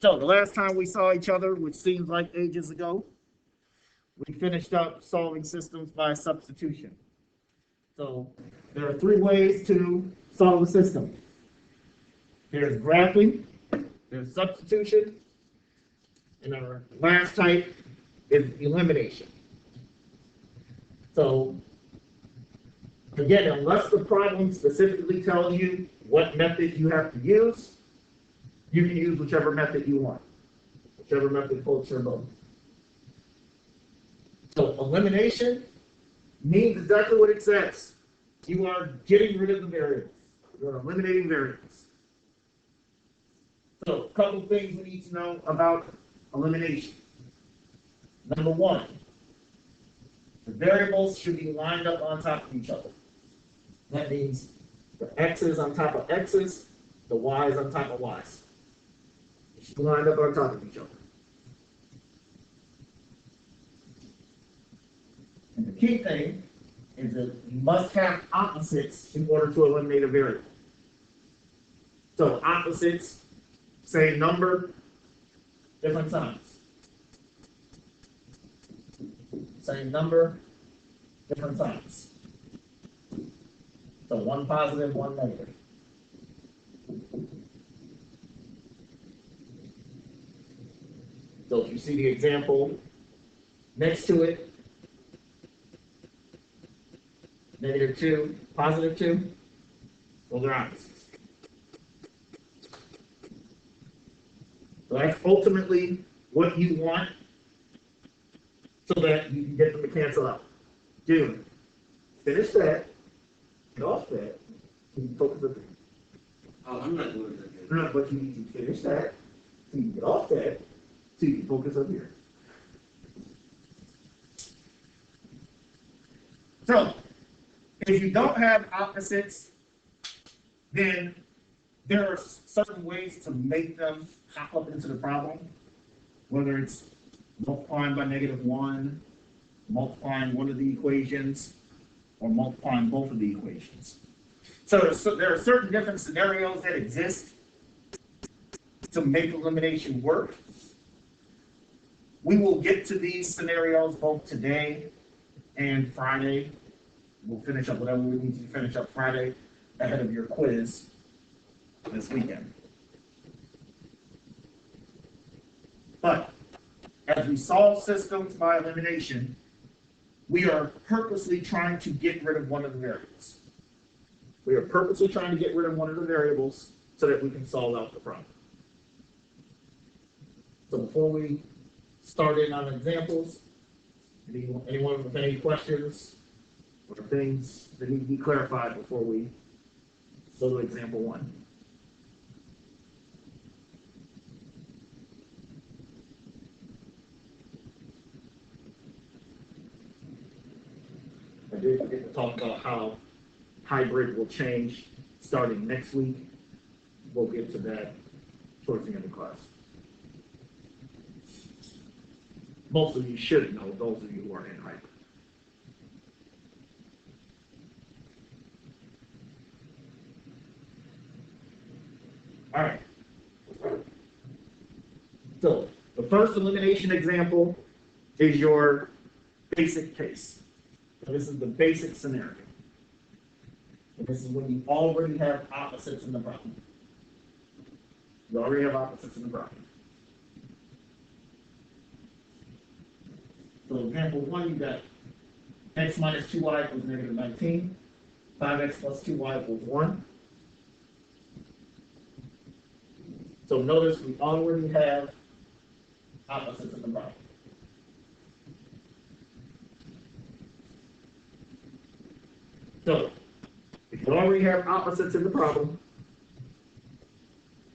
So the last time we saw each other, which seems like ages ago, we finished up solving systems by substitution. So there are three ways to solve a system. There's graphing, there's substitution, and our last type is elimination. So again, unless the problem specifically tells you what method you have to use, you can use whichever method you want, whichever method floats your boat. So elimination means exactly what it says. You are getting rid of the variables. You're eliminating variables. So a couple things we need to know about elimination. Number one, the variables should be lined up on top of each other. That means the x's on top of x's, the y's on top of y's. They should be lined up on top of each other. And the key thing is that you must have opposites in order to eliminate a variable. So opposites, same number, different signs. Same number, different signs. So one positive, one negative. So if you see the example next to it, -2, +2, those are opposites. So that's ultimately what you want so that you can get them to cancel out. Do finish that, get off that, and focus on. Oh, I'm not doing that. No, but you need to finish that, so you can get off that, so you can focus up here. So, if you don't have opposites, then there are certain ways to make them pop up into the problem, whether it's multiplying by -1, multiplying one of the equations, or multiplying both of the equations. So there are certain different scenarios that exist to make elimination work. We will get to these scenarios both today and Friday. We'll finish up whatever we need to finish up Friday ahead of your quiz this weekend. But as we solve systems by elimination, we are purposely trying to get rid of one of the variables. We are purposely trying to get rid of one of the variables so that we can solve out the problem. So before we start in on examples, anyone with any questions or things that need to be clarified before we go to example 1? I did forget to talk about how hybrid will change starting next week. We'll get to that towards the end of class. Most of you should know, those of you who are in hybrid. All right. So the first elimination example is your basic case. So this is the basic scenario. And this is when you already have opposites in the problem. You already have opposites in the problem. So example 1, you got x minus 2y equals -19, 5x plus 2y equals 1. So notice we already have opposites in the problem. So if you already have opposites in the problem,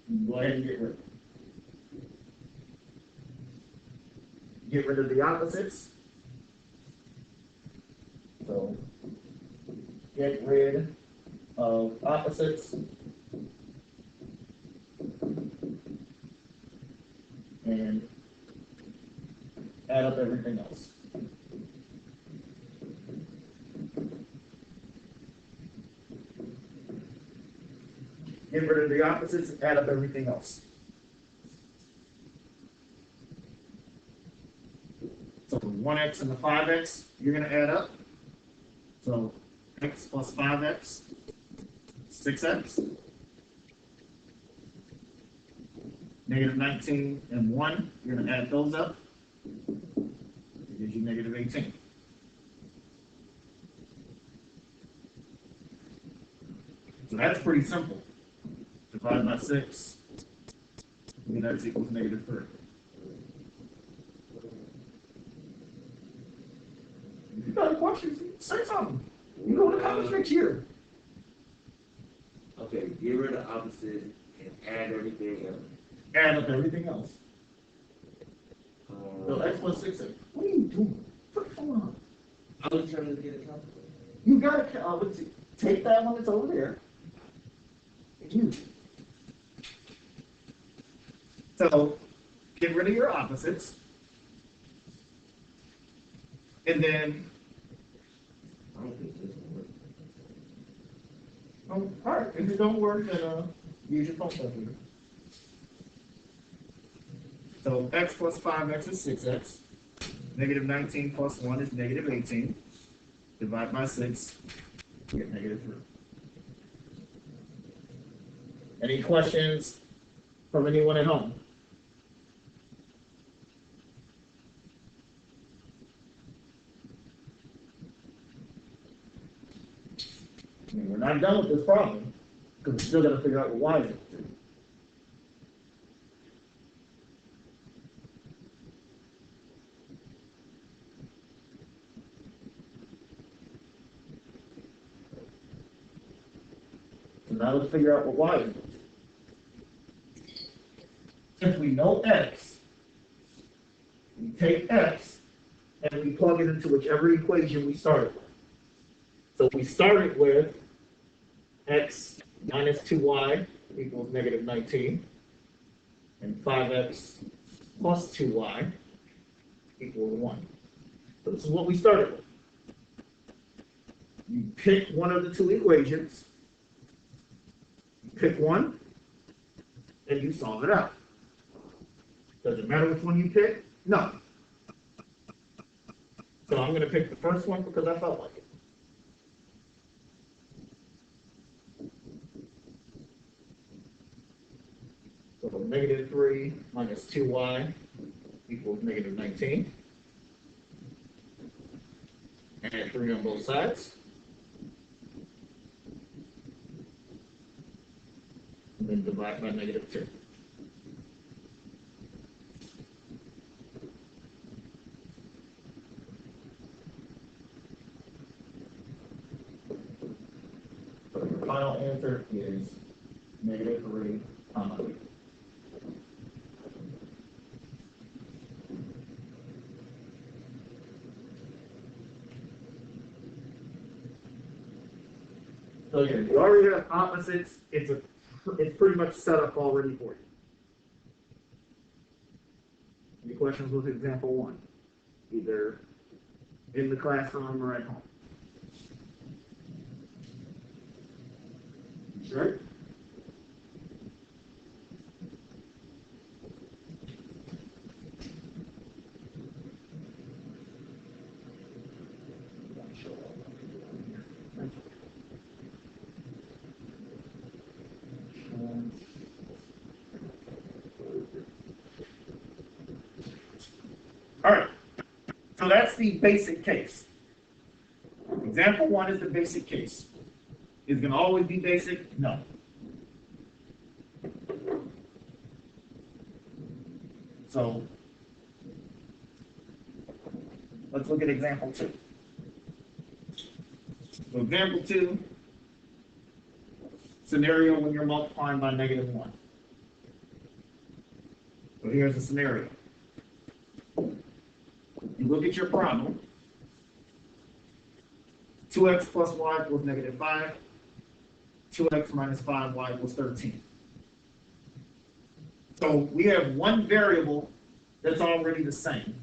you can go ahead and get rid of them. Get rid of the opposites. So get rid of opposites. And add up everything else. Get rid of the opposites and add up everything else. So the 1x and the 5x, you're going to add up. So x plus 5x, 6x. Negative 19 and 1, you're going to add those up. It gives you negative 18. So that's pretty simple. Divide by 6, and that's equals negative 3. If you got any questions, say something. You know the comments right here. Okay, get rid of opposite and add everything else. Add up everything else. So x plus 6x. What are you doing? Put the phone on. I was trying to get a calculator. You gotta take that one that's over there. And use it. So get rid of your opposites. And then, I don't think this will work. all right, if it don't work, then use your phone calculator. So x plus 5x is 6x. Negative 19 plus 1 is negative 18. Divide by 6, get negative 3. Any questions from anyone at home? I mean, we're not done with this problem because we still got to figure out what y is equal to. So now let's figure out what y is equal to. If we know x, we take x and we plug it into whichever equation we started with. So we started with x minus 2y equals negative 19, and 5x plus 2y equals 1. So this is what we started with. You pick one of the two equations, you pick one, and you solve it out. Does it matter which one you pick? No. So I'm going to pick the first one because I felt like it. So negative 3 minus 2y equals negative 19. Add 3 on both sides. And then divide by negative 2. So your final answer is negative 3, comma 3. So again, you already have opposites. It's pretty much set up already for you. Any questions with example 1? Either in the classroom or at home. Sure. All right, so that's the basic case. Example 1 is the basic case. Is it going to always be basic? No. So let's look at example 2. So example 2, scenario when you're multiplying by negative 1. So here's the scenario. You look at your problem. 2x plus y equals negative 5. 2x minus 5y equals 13. So we have one variable that's already the same.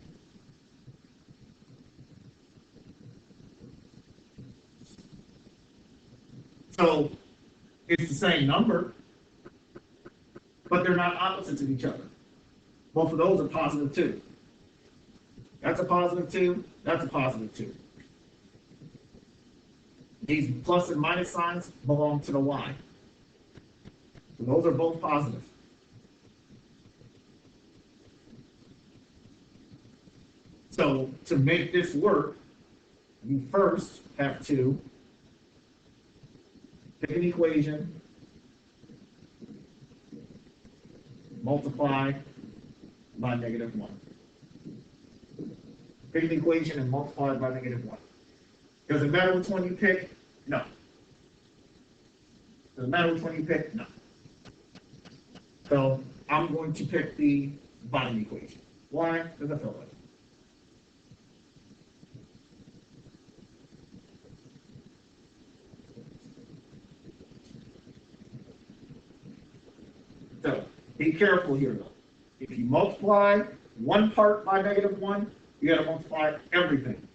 So it's the same number, but they're not opposites of each other. Both of those are positive too. That's a positive 2. That's a positive 2. These plus and minus signs belong to the y. So those are both positive. So to make this work, you first have to pick an equation, multiply by -1. Pick an equation and multiply it by -1. Does it matter which one you pick? No. Does it matter which one you pick? No. So I'm going to pick the bottom equation. Why? Because I feel like it. So be careful here though. If you multiply one part by -1, you got to multiply everything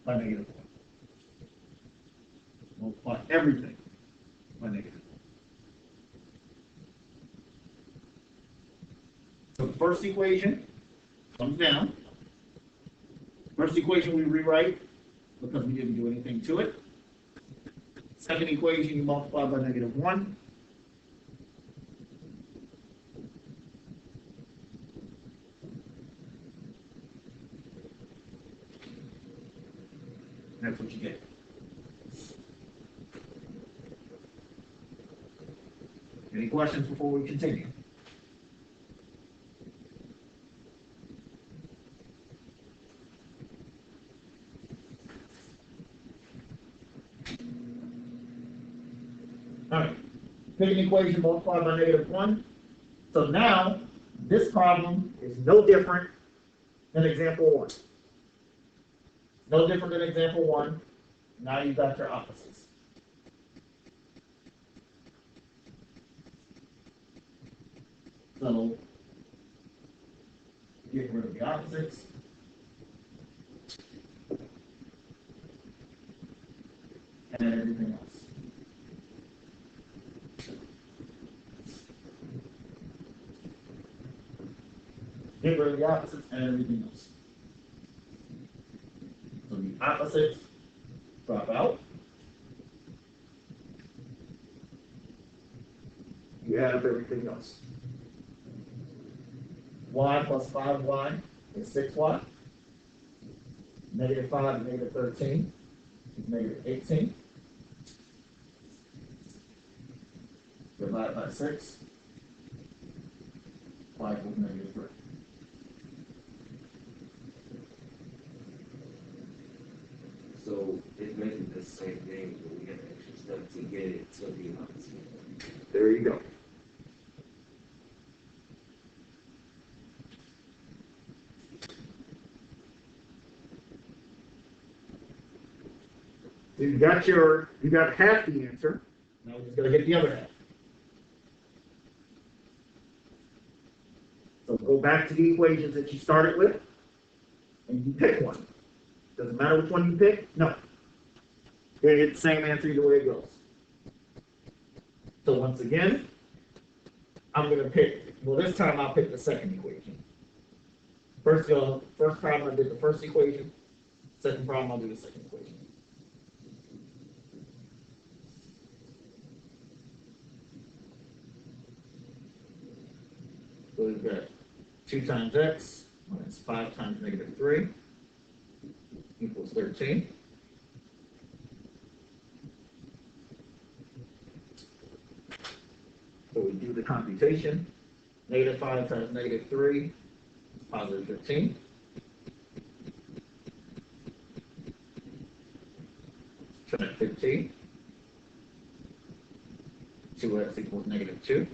by -1. Multiply everything by -1. So the first equation comes down. First equation we rewrite because we didn't do anything to it. Second equation you multiply by -1. That's what you get. Any questions before we continue? All right. Pick an equation multiplied by -1. So now this problem is no different than example 1. No different than example 1. Now you've got your opposites. So get rid of the opposites. And everything else. Get rid of the opposites and everything else. So the opposites drop out. You have everything else. Y plus 5y is 6y. -5 is -13 is -18. Divide by 6. Y equals -3. So it's basically the same thing, but we have extra stuff to get it to be opposite. There you go. You got half the answer. Now we're just going to get the other half. So go back to the equations that you started with, and you pick one. Doesn't matter which one you pick. No. You get the same answer either way it goes. So once again, I'm going to pick. Well, this time I'll pick the second equation. First problem I did the first equation. Second problem I'll do the second equation. So we've got 2 times x minus 5 times -3 equals 13. So we do the computation. -5 times -3 is positive 15. Subtract 15. 2x equals -2.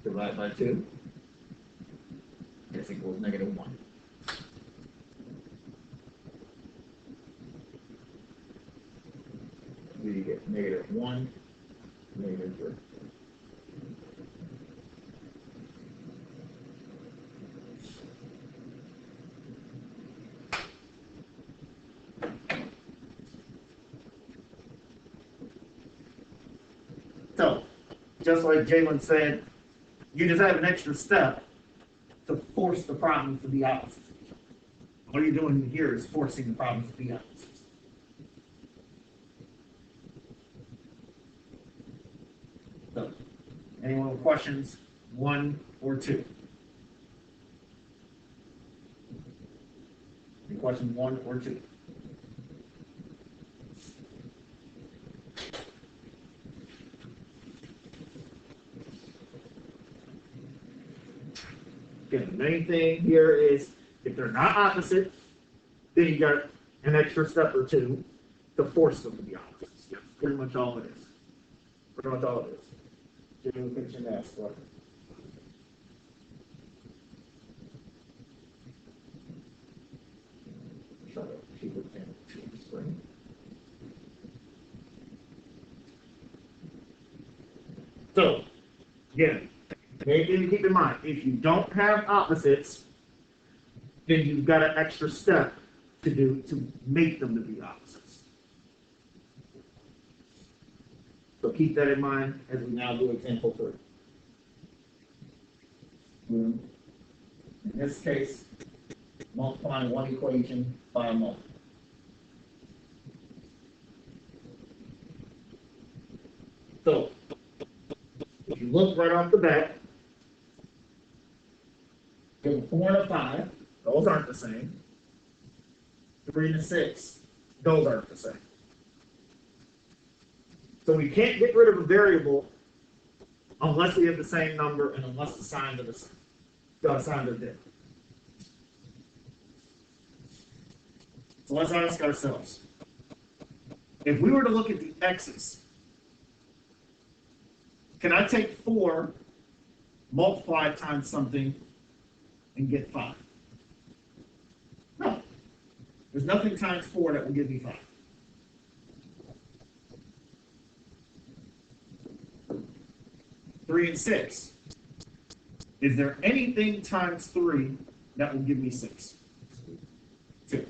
Divide by 2. X equals -1. We get -1, -3. So, just like Jalen said, you just have an extra step force the problems to be opposites. All you're doing here is forcing the problems to be opposites. So, anyone with questions? 1 or 2? Any questions? 1 or 2? Again, the main thing here is if they're not opposite, then you got an extra step or 2 to force them to be opposites. That's pretty much all it is. Pretty much all it is. Jimmy, finish and ask what. Try to keep it down to the spring. So, again, main thing to keep in mind, if you don't have opposites, then you've got an extra step to do to make them to be opposites. So keep that in mind as we now do example 3. In this case, multiplying one equation by a multiple. So if you look right off the bat, you have a 4 and a 5. Those aren't the same. 3 and a 6. Those aren't the same. So we can't get rid of a variable unless we have the same number and unless the signs are the same. The signs are different. So let's ask ourselves, if we were to look at the x's, can I take 4, multiply it times something, and get 5? No. There's nothing times 4 that will give me 5. Three and 6. Is there anything times 3 that will give me 6? 2.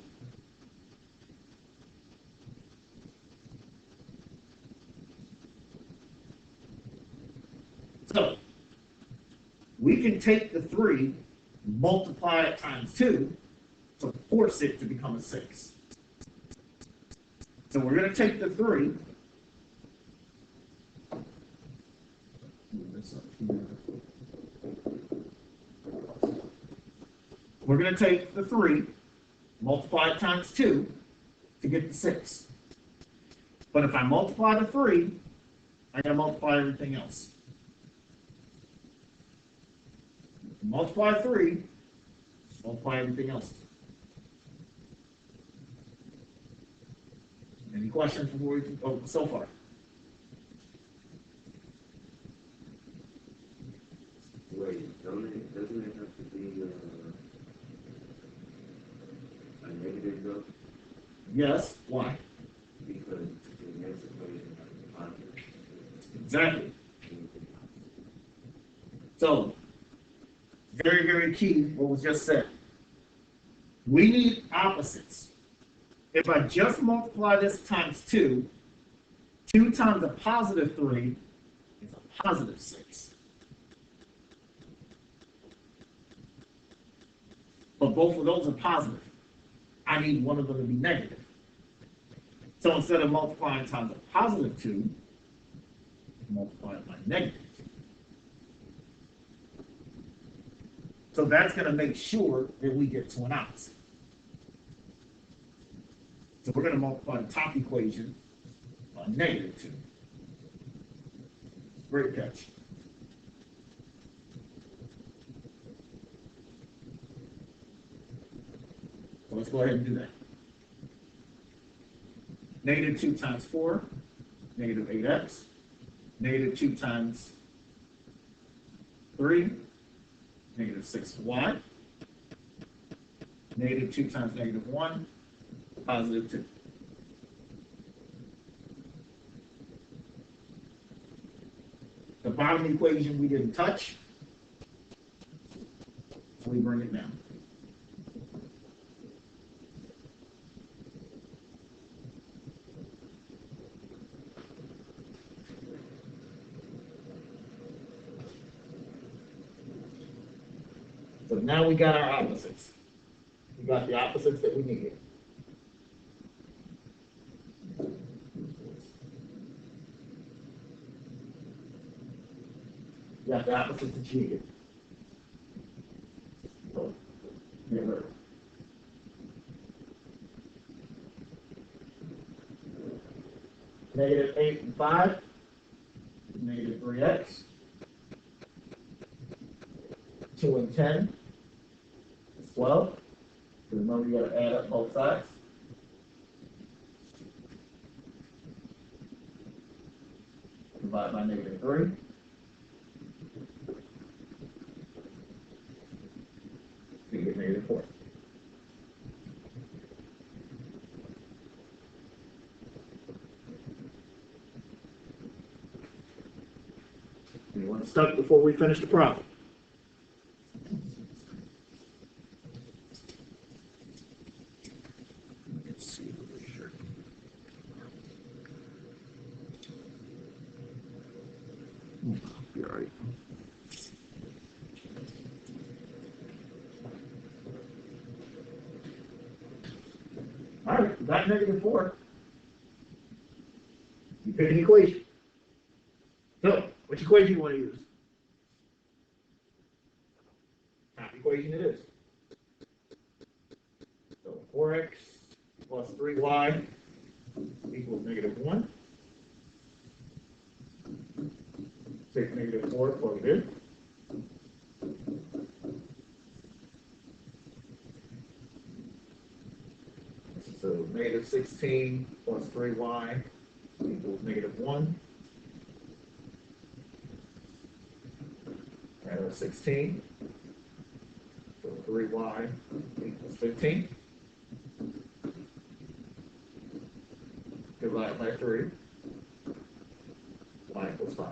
So, we can take the 3, multiply it times 2, to force it to become a 6. So we're going to take the 3, we're going to take the 3, multiply it times 2 to get the 6. But if I multiply the 3, I got to multiply everything else. Multiply 3, multiply everything else. Any questions before we go so far? Wait, doesn't it have to be a negative though? Yes. Why? Because the next equation has a positive. Exactly. So, very, very key what was just said. We need opposites. If I just multiply this times 2, 2 times a positive 3 is a positive 6. But both of those are positive. I need one of them to be negative. So instead of multiplying times a positive 2, multiply it by negative 2. So that's going to make sure that we get to an opposite. So we're going to multiply the top equation by negative 2. Great catch. So let's go ahead and do that. Negative 2 times 4, negative 8x. Negative 2 times 3, negative 6y. Negative 2 times negative 1, positive 2. The bottom equation we didn't touch, so we bring it down. So now we got our opposites. We got the opposites that we needed. We got the opposites that you needed. So, get rid of it. Negative 8 and 5, negative 3x. 2 and 10 is 12. So remember, you got to add up both sides. Divide by negative 3. You get negative 4. Anyone stuck before we finish the problem? Let's see here. Be all right. All right, we got negative 4. You pick an equation. So, which equation you want to use? Top equation it is. So 4x plus 3y equals negative 1. Take negative 4, plug it in. So negative 16 plus 3y equals negative 1. Add our 16. So 3y equals 15. Divide by 3. Y equals 5.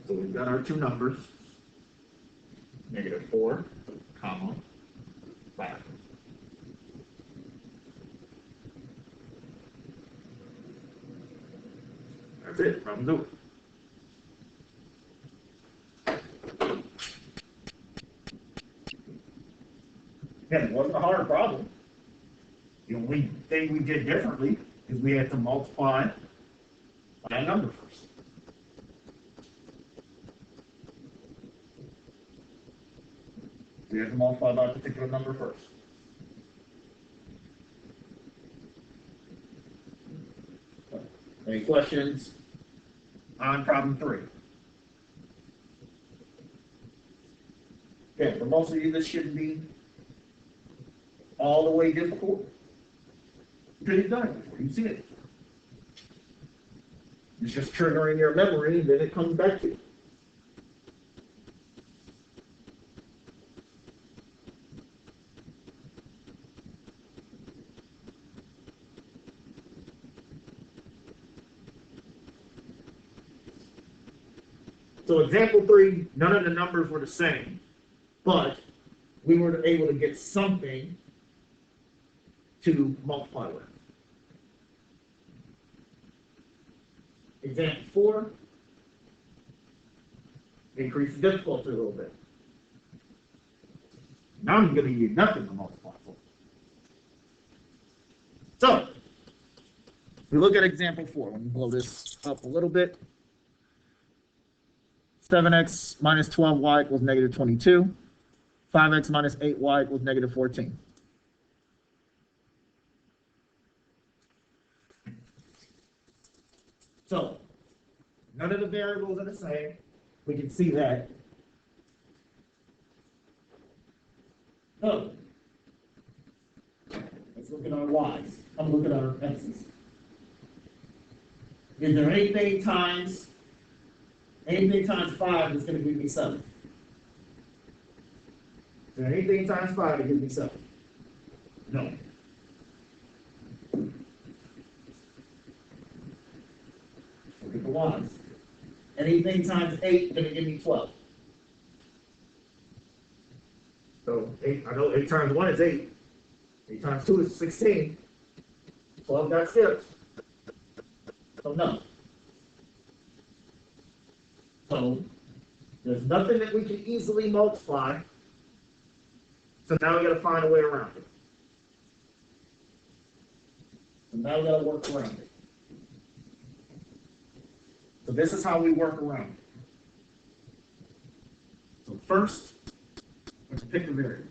So we've got our two numbers, negative 4, comma, 5. That's it, problem's over. Yeah, it wasn't a hard problem. The only thing we did differently is we had to multiply by a number first. We have to multiply by a particular number first. Any questions on problem 3? Okay, for most of you, this shouldn't be all the way difficult. Because you've done it before, you've seen it. It's just triggering your memory, then it comes back to you. So example 3, none of the numbers were the same, but we were able to get something to multiply with. Example 4, increase the difficulty a little bit. Now I'm going to use nothing to multiply for. So, if we look at example 4, let me blow this up a little bit. 7x minus 12y equals negative 22. 5x minus 8y equals negative 14. So, none of the variables are the same. We can see that. So, let's look at our y's. I'm looking at our x's. Is there anything times 5 is going to give me 7? Is there anything times 5 that gives me 7? No. Look at the y's. Anything times 8 is going to give me 12. So 8, I know 8 times 1 is 8. 8 times 2 is 16. 12 got skipped. So no. So there's nothing that we can easily multiply. So now we got to find a way around it. So now we got to work around it. So this is how we work around it. So first, let's pick a variable.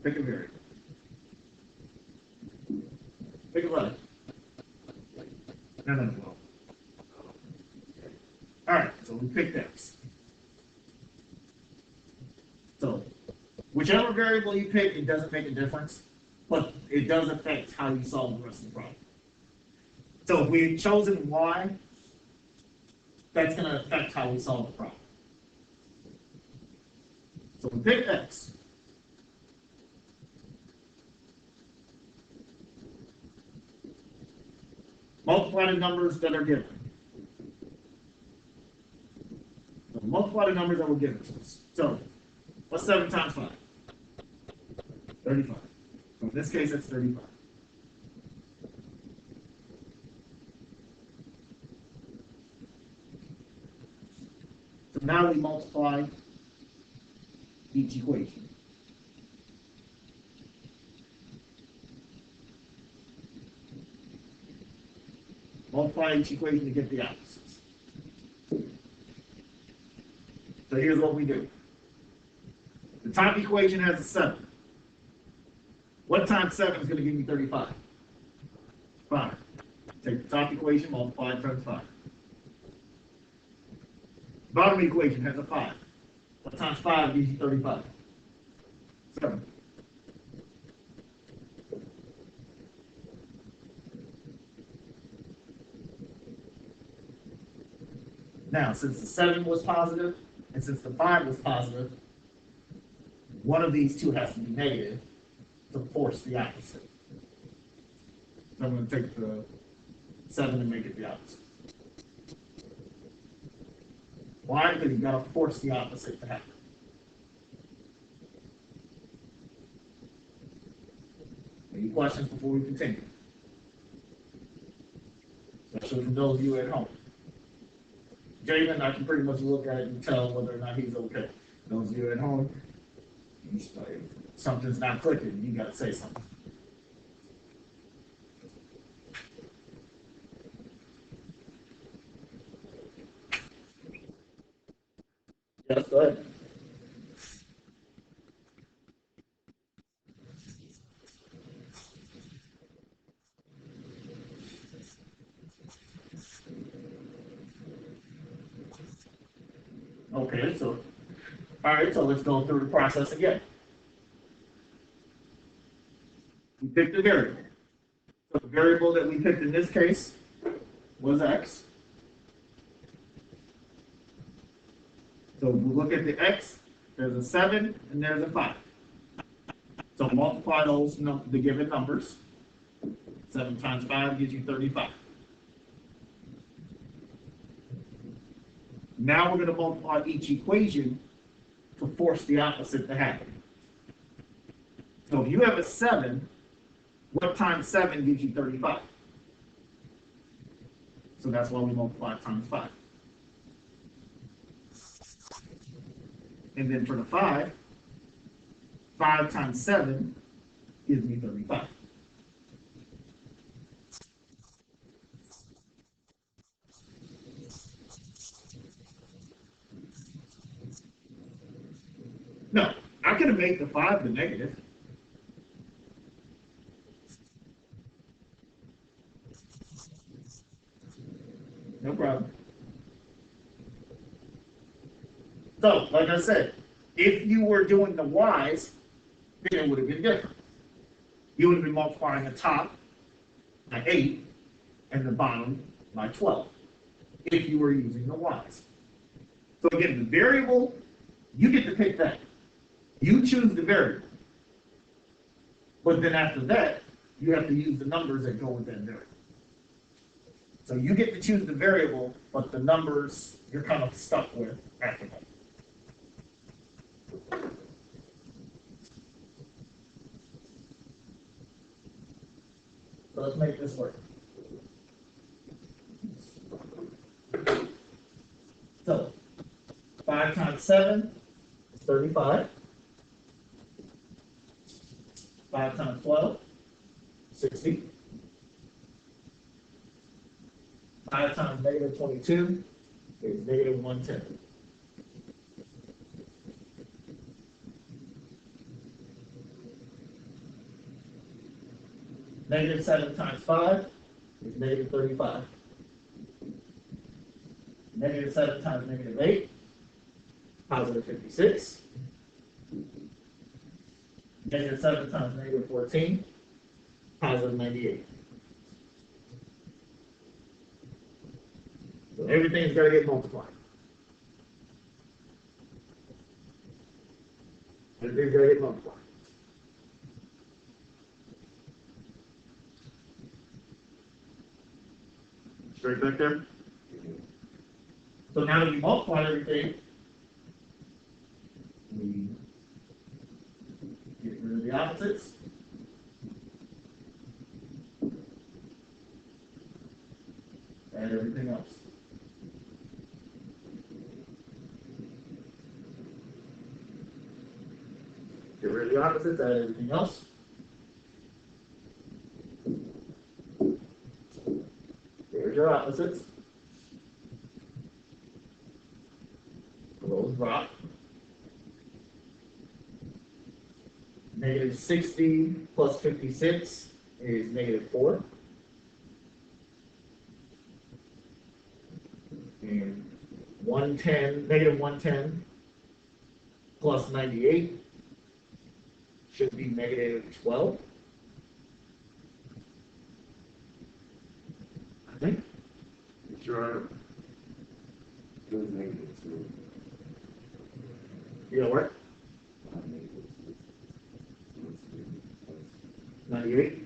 Pick a variable. Pick a letter. No. All right, so we picked X. So whichever variable you pick, it doesn't make a difference, but it does affect how you solve the rest of the problem. So if we had chosen Y, that's going to affect how we solve the problem. So we pick X. Multiply the numbers that are given. So multiply the numbers that were given to us. So what's 7 times 5? 35. So in this case, it's 35. So now we multiply each equation. Multiply each equation to get the opposites. So here's what we do. The top equation has a 7. What times 7 is going to give me 35? 5. Take the top equation, multiply it times 5. Bottom equation has a 5. What times 5 gives you 35? 7. Now, since the 7 was positive, and since the 5 was positive, one of these two has to be negative to force the opposite. So I'm going to take the 7 and make it the opposite. Why? Because you've got to force the opposite to happen. Any questions before we continue? Especially from those of you at home. Jamin, I can pretty much look at it and tell whether or not he's okay. Those of you at home, something's not clicking, you got to say something. Yes, go ahead. Okay, so, all right, so let's go through the process again. We picked a variable. So the variable that we picked in this case was X. So we look at the X, there's a 7 and there's a 5. So multiply those, the given numbers. 7 times 5 gives you 35. Now we're going to multiply each equation to force the opposite to happen. So if you have a 7, what times 7 gives you 35? So that's why we multiply times 5. And then for the 5 times 7 gives me 35. No, I could have made the 5 the negative. No problem. So, like I said, if you were doing the y's, then it would have been different. You would have been multiplying the top by 8 and the bottom by 12 if you were using the y's. So again, the variable, you get to pick that. You choose the variable. But then after that, you have to use the numbers that go with that variable. So you get to choose the variable, but the numbers you're kind of stuck with after that. So let's make this work. 7 is 35. 5 times 12, 60. 5 times negative 22 is negative 110. Negative 7 times 5 is negative 35. Negative 7 times negative 8, positive 56. Negative 7 times negative 14, positive 98. So everything's got to get multiplied. Everything's got to get multiplied. Straight back there? So now that we multiply everything, we get rid of the opposites. And everything else. Get rid of the opposites, add everything else. There's your opposites. Those drop. Negative 60 plus 56 is negative 4. And 110, negative 110 plus 98 should be negative 12. I think. Sure. It was negative 2. You know what? Negative 2. 98.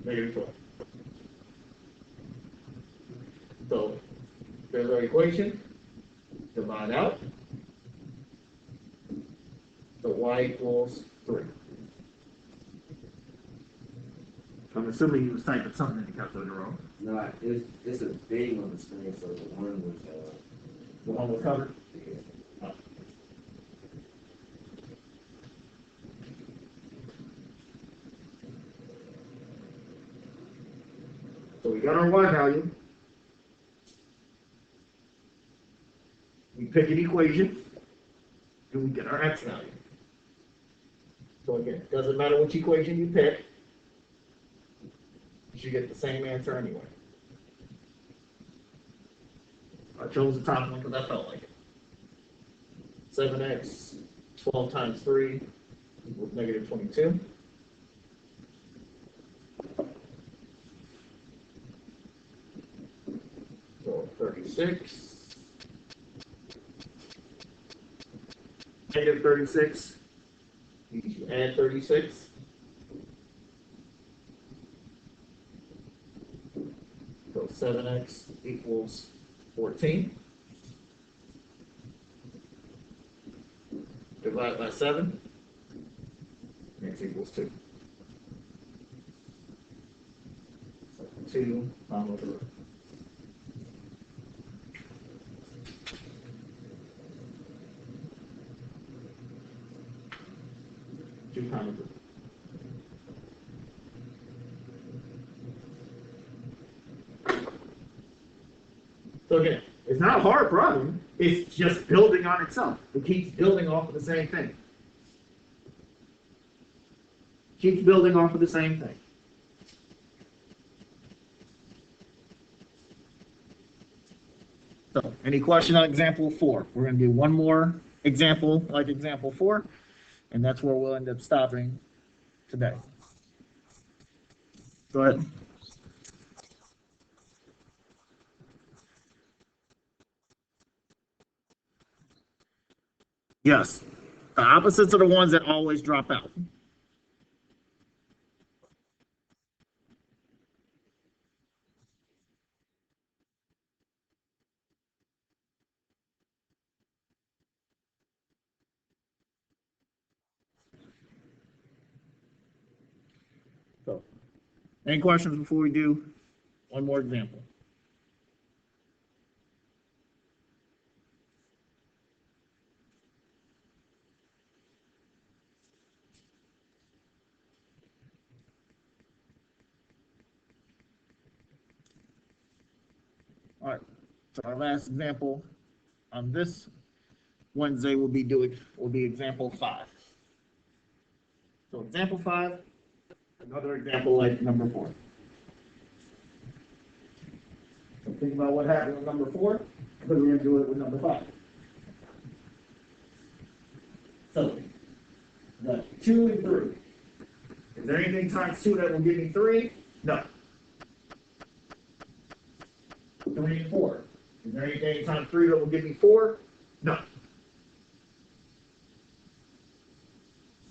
Negative 12. So there's our equation. Divide out. So y equals 3. I'm assuming you was typing something in the calculator wrong. No, it's a thing on the screen, so the one was The one was covered. yeah. Oh. So we got our y value. We pick an equation, and we get our x value. So again, it doesn't matter which equation you pick, you should get the same answer anyway. I chose the top one because I felt like it. 7x 12 times 3 equals negative 22. So 36. Negative 36. You add 36. So 7x equals 14. Divide by 7. X equals 2. So 2 comma 3. Two comma 3. So again, it's not a hard problem. It's just building on itself. It keeps building off of the same thing. Keeps building off of the same thing. So, any question on example 4? We're going to do one more example like example 4, and that's where we'll end up stopping today. Go ahead. Yes. The opposites are the ones that always drop out. So, any questions before we do one more example? All right, so our last example on this Wednesday will be example 5. So example 5, another example like number 4. So think about what happened with number 4, because we're going to do it with number 5. So, the 2 and 3. Is there anything times 2 that will give me 3? No. 3 and 4. Is there anything times 3 that will give me 4? No.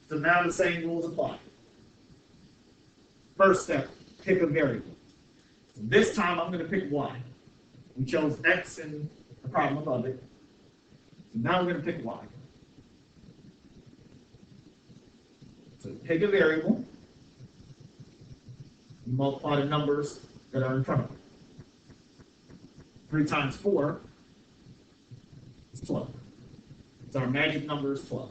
So now the same rules apply. First step, pick a variable. This time I'm going to pick y. We chose x in the problem above it. So now we're going to pick y. So pick a variable. You multiply the numbers that are in front of it. 3 times 4 is 12. So our magic number is 12.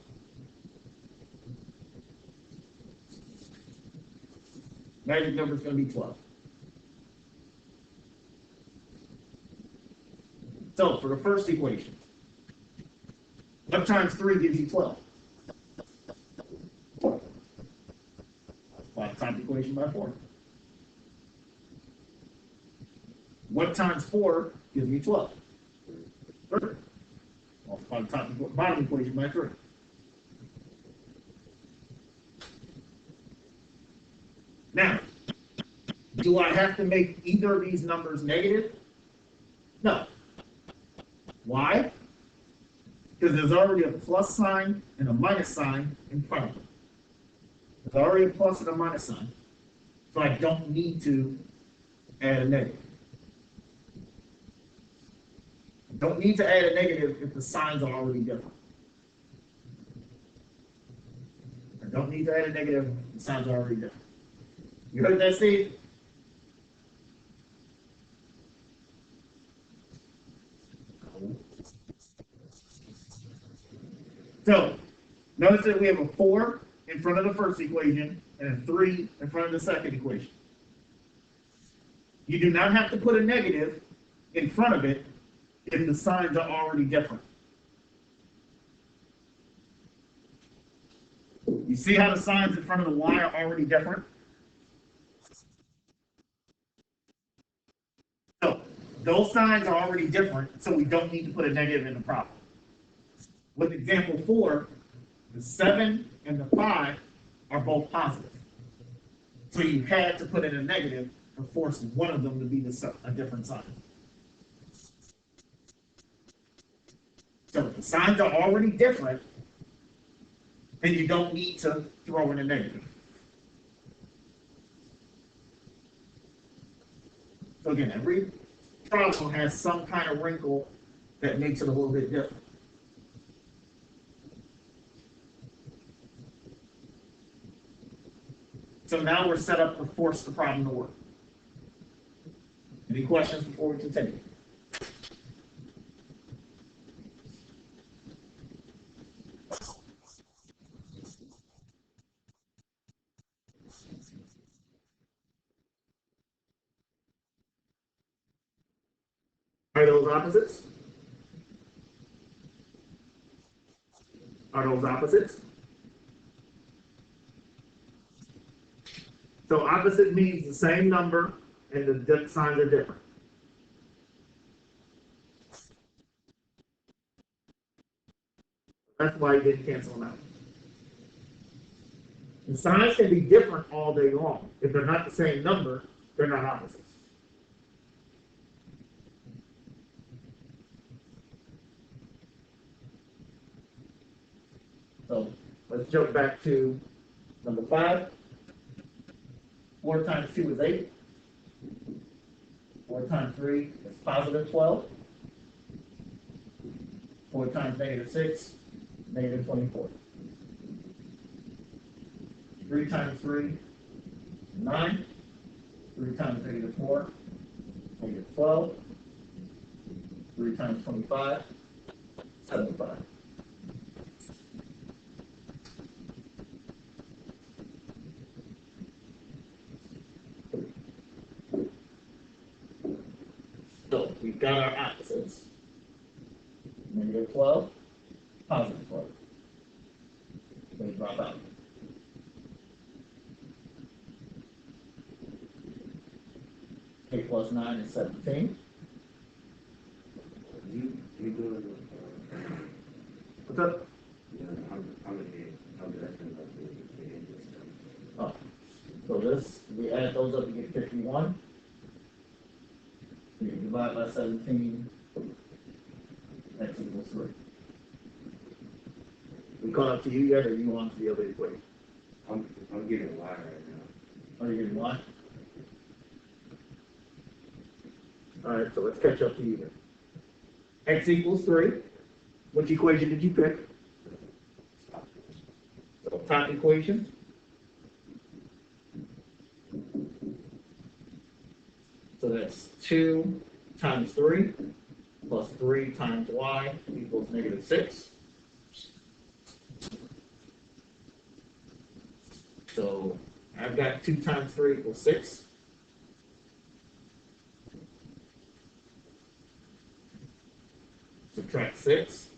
Magic number is going to be 12. So for the first equation, what times 3 gives you 12? 4. Multiply the top equation by 4. What times 4 gives me 12? 3. Multiply the bottom equation by 3. Now, do I have to make either of these numbers negative? No. Why? Because there's already a plus sign and a minus sign in front of them. There's already a plus and a minus sign. So I don't need to add a negative. I don't need to add a negative if the signs are already different. I don't need to add a negative if the signs are already different. You heard that, Steve? So, notice that we have a 4 in front of the first equation and a 3 in front of the second equation. You do not have to put a negative in front of it if the signs are already different. You see how the signs in front of the y are already different? So, those signs are already different, so we don't need to put a negative in the problem. With example 4, the 7 and the 5 are both positive. So you had to put in a negative to force one of them to be a different sign. So if the signs are already different, then you don't need to throw in a negative. So again, every problem has some kind of wrinkle that makes it a little bit different. So now we're set up to force the problem to work. Any questions before we continue? Are those opposites? Are those opposites? So opposite means the same number and the signs are different. That's why you didn't cancel them out. The signs can be different all day long. If they're not the same number, they're not opposites. So let's jump back to number 5. 4 times 2 is 8. 4 times 3 is positive 12. 4 times negative 6, negative 24. 3 times 3 9. 3 times -4, -12. 3 times 25, 75. So we've got our opposites. -12, +12. They drop out. Eight plus 9 is 17. You doing What's up? how many lessons are doing this stuff? Oh, so this, we add those up to get 51. We divide by 17, x equals 3. We caught up to you yet, or you want the other equation? I'm getting Y right now. Are you getting Y? All right, so let's catch up to you then. X equals 3. Which equation did you pick? So top equation. So that's 2 times 3 plus 3 times y equals -6. So I've got 2 times 3 equals 6. Subtract 6.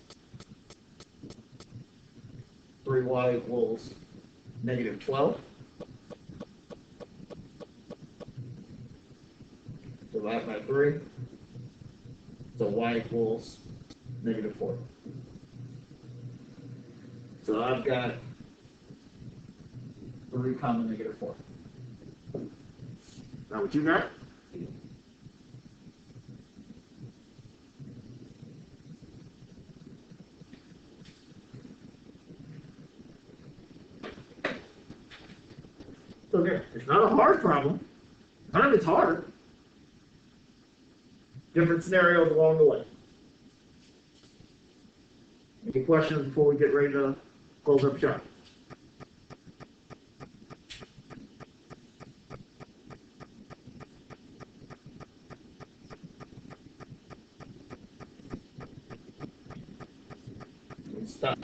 3y equals -12. Divide by 3. So y equals -4. So I've got 3 comma -4. Now what you got? Okay, it's not a hard problem. None of it's hard. Different scenarios along the way. Any questions before we get ready to close up shop?